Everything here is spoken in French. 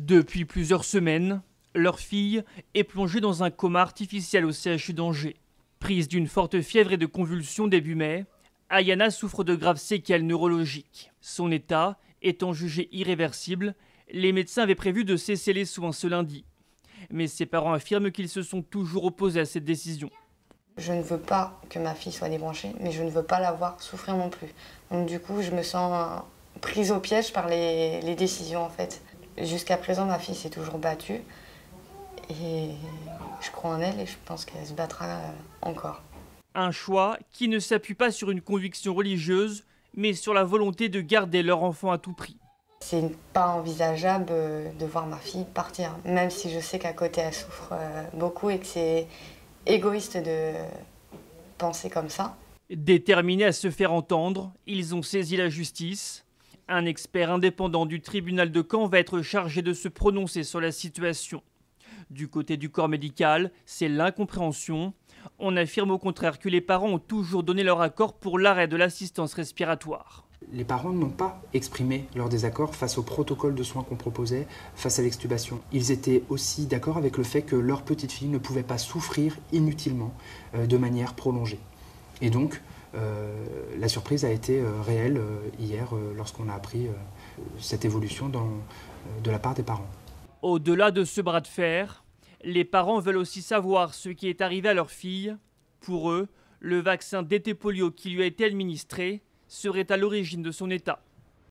Depuis plusieurs semaines, leur fille est plongée dans un coma artificiel au CHU d'Angers. Prise d'une forte fièvre et de convulsions début mai, Ayana souffre de graves séquelles neurologiques. Son état étant jugé irréversible, les médecins avaient prévu de cesser les soins ce lundi. Mais ses parents affirment qu'ils se sont toujours opposés à cette décision. Je ne veux pas que ma fille soit débranchée, mais je ne veux pas la voir souffrir non plus. Donc du coup, je me sens prise au piège par les décisions en fait. Jusqu'à présent, ma fille s'est toujours battue et je crois en elle et je pense qu'elle se battra encore. Un choix qui ne s'appuie pas sur une conviction religieuse, mais sur la volonté de garder leur enfant à tout prix. C'est pas envisageable de voir ma fille partir, même si je sais qu'à côté elle souffre beaucoup et que c'est égoïste de penser comme ça. Déterminés à se faire entendre, ils ont saisi la justice. Un expert indépendant du tribunal de Caen va être chargé de se prononcer sur la situation. Du côté du corps médical, c'est l'incompréhension. On affirme au contraire que les parents ont toujours donné leur accord pour l'arrêt de l'assistance respiratoire. Les parents n'ont pas exprimé leur désaccord face au protocole de soins qu'on proposait, face à l'extubation. Ils étaient aussi d'accord avec le fait que leur petite fille ne pouvait pas souffrir inutilement de manière prolongée. Et donc, la surprise a été réelle hier lorsqu'on a appris cette évolution de la part des parents. Au-delà de ce bras de fer, les parents veulent aussi savoir ce qui est arrivé à leur fille. Pour eux, le vaccin DT polio qui lui a été administré serait à l'origine de son état.